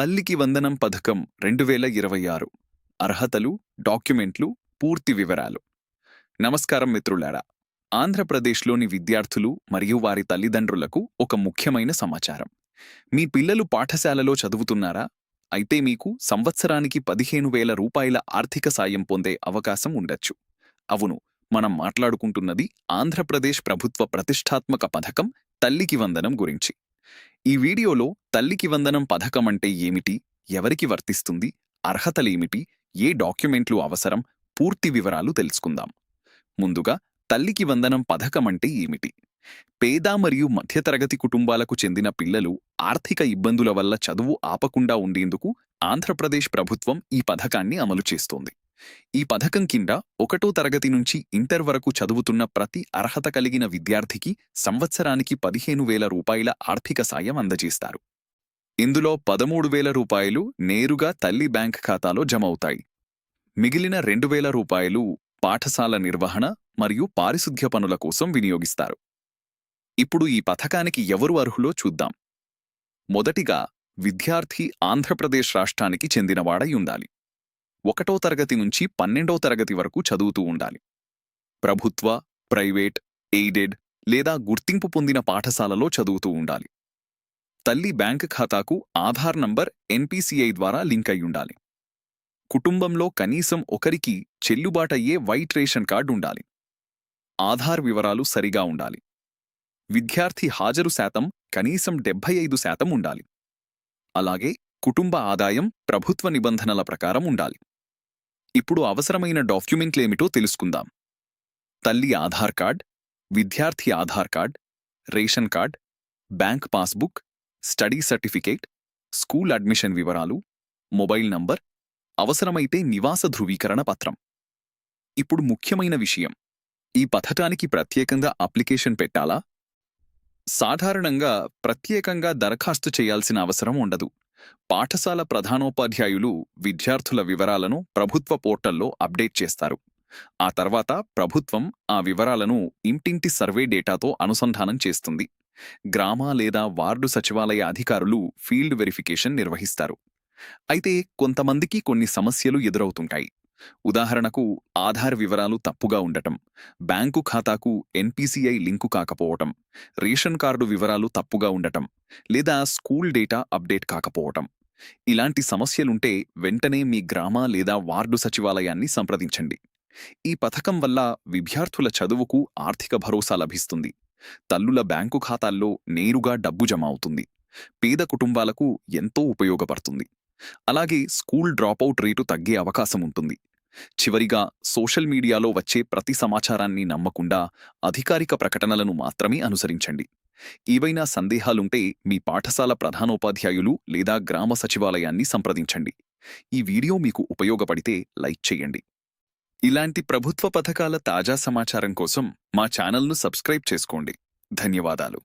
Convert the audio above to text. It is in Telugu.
తల్లికి వందనం పథకం 2026 అర్హతలు, డాక్యుమెంట్లు, పూర్తి వివరాలు. నమస్కారం మిత్రులారా. ఆంధ్రప్రదేశ్లోని విద్యార్థులు మరియు వారి తల్లిదండ్రులకు ఒక ముఖ్యమైన సమాచారం. మీ పిల్లలు పాఠశాలలో చదువుతున్నారా? అయితే మీకు సంవత్సరానికి 15,000 రూపాయల ఆర్థిక సాయం పొందే అవకాశం ఉండొచ్చు. అవును, మనం మాట్లాడుకుంటున్నది ఆంధ్రప్రదేశ్ ప్రభుత్వ ప్రతిష్టాత్మక పథకం తల్లికి వందనం గురించి. ఈ వీడియోలో తల్లికి వందనం పథకం అంటే ఏమిటి, ఎవరికి వర్తిస్తుంది, అర్హతలేమిటి, ఏ డాక్యుమెంట్లు అవసరం, పూర్తి వివరాలు తెలుసుకుందాం. ముందుగా తల్లికి వందనం పథకం అంటే ఏమిటి? పేద మరియు మధ్యతరగతి కుటుంబాలకు చెందిన పిల్లలు ఆర్థిక ఇబ్బందుల వల్ల చదువు ఆపకుండా ఉండేందుకు ఆంధ్రప్రదేశ్ ప్రభుత్వం ఈ పథకాన్ని అమలు చేస్తోంది. ఈ పథకం కింద 1వ తరగతి నుంచి ఇంటర్ వరకు చదువుతున్న ప్రతి అర్హత కలిగిన విద్యార్థికి సంవత్సరానికి 15,000 రూపాయల ఆర్థిక సాయం అందజేస్తారు. ఇందులో 13,000 రూపాయలు నేరుగా తల్లి బ్యాంక్ ఖాతాలో జమ అవుతాయి. మిగిలిన 2,000 రూపాయలు పాఠశాల నిర్వహణ మరియు పారిశుద్ధ్య పనుల కోసం వినియోగిస్తారు. ఇప్పుడు ఈ పథకానికి ఎవరు అర్హులో చూద్దాం. మొదటిగా, విద్యార్థి ఆంధ్రప్రదేశ్ రాష్ట్రానికి చెందినవాడై ఉండాలి. 1వ తరగతి నుంచి 12వ తరగతి వరకు చదువుతూ ఉండాలి. ప్రభుత్వ, ప్రైవేట్, ఎయిడెడ్ లేదా గుర్తింపు పొందిన పాఠశాలలో చదువుతూ ఉండాలి. తల్లి బ్యాంక్ ఖాతాకు ఆధార్ నంబర్ NPCI ద్వారా లింక్ అయి ఉండాలి. కుటుంబంలో కనీసం ఒకరికి చెల్లుబాటయ్యే వైట్ రేషన్ కార్డు ఉండాలి. ఆధార్ వివరాలు సరిగా ఉండాలి. విద్యార్థి హాజరు శాతం కనీసం 75% ఉండాలి. అలాగే కుటుంబ ఆదాయం ప్రభుత్వ నిబంధనల ప్రకారం ఉండాలి. ఇప్పుడు అవసరమైన డాక్యుమెంట్లేమిటో తెలుసుకుందాం. తల్లి ఆధార్ కార్డ్, విద్యార్థి Aadhaar card, ration card, bank passbook, study certificate, school admission వివరాలు, మొబైల్ నంబర్, అవసరమైతే నివాస ధృవీకరణ పత్రం. ఇప్పుడు ముఖ్యమైన విషయం, ఈ పథకానికి ప్రత్యేకంగా అప్లికేషన్ పెట్టాలా? సాధారణంగా ప్రత్యేకంగా దరఖాస్తు చేయాల్సిన అవసరం ఉండదు. పాఠశాల ప్రధానోపాధ్యాయులు విద్యార్థుల వివరాలను ప్రభుత్వ పోర్టల్లో అప్డేట్ చేస్తారు. ఆ తర్వాత ప్రభుత్వం ఆ వివరాలను ఇంటింటి సర్వే డేటాతో అనుసంధానం చేస్తుంది. గ్రామ లేదా వార్డు సచివాలయ అధికారులు ఫీల్డ్ వెరిఫికేషన్ నిర్వహిస్తారు. అయితే కొంతమందికి కొన్ని సమస్యలు ఎదురవుతుంటాయి. ఉదాహరణకు, ఆధార్ వివరాలు తప్పుగా ఉండటం, బ్యాంకు ఖాతాకు NPCI లింకు కాకపోవటం, రేషన్ కార్డు వివరాలు తప్పుగా ఉండటం, లేదా స్కూల్ డేటా అప్డేట్ కాకపోవటం. ఇలాంటి సమస్యలుంటే వెంటనే మీ గ్రామ లేదా వార్డు సచివాలయాన్ని సంప్రదించండి. ఈ పథకం వల్ల విద్యార్థుల చదువుకు ఆర్థిక భరోసా లభిస్తుంది. తల్లుల బ్యాంకు ఖాతాల్లో నేరుగా డబ్బు జమ అవుతుంది. పేద కుటుంబాలకు ఎంతో ఉపయోగపడుతుంది. అలాగే స్కూల్ డ్రాపౌట్ రేటు తగ్గే అవకాశం ఉంటుంది. చివరిగా, సోషల్ మీడియాలో వచ్చే ప్రతి సమాచారాన్ని నమ్మకుండా అధికారిక ప్రకటనలను మాత్రమే అనుసరించండి. ఏవైనా సందేహాలుంటే మీ పాఠశాల ప్రధానోపాధ్యాయులు లేదా గ్రామ సచివాలయాన్ని సంప్రదించండి. ఈ వీడియో మీకు ఉపయోగపడితే లైక్ చేయండి. ఇలాంటి ప్రభుత్వ పథకాల తాజా సమాచారం కోసం మా ఛానల్ను సబ్స్క్రైబ్ చేసుకోండి. ధన్యవాదాలు.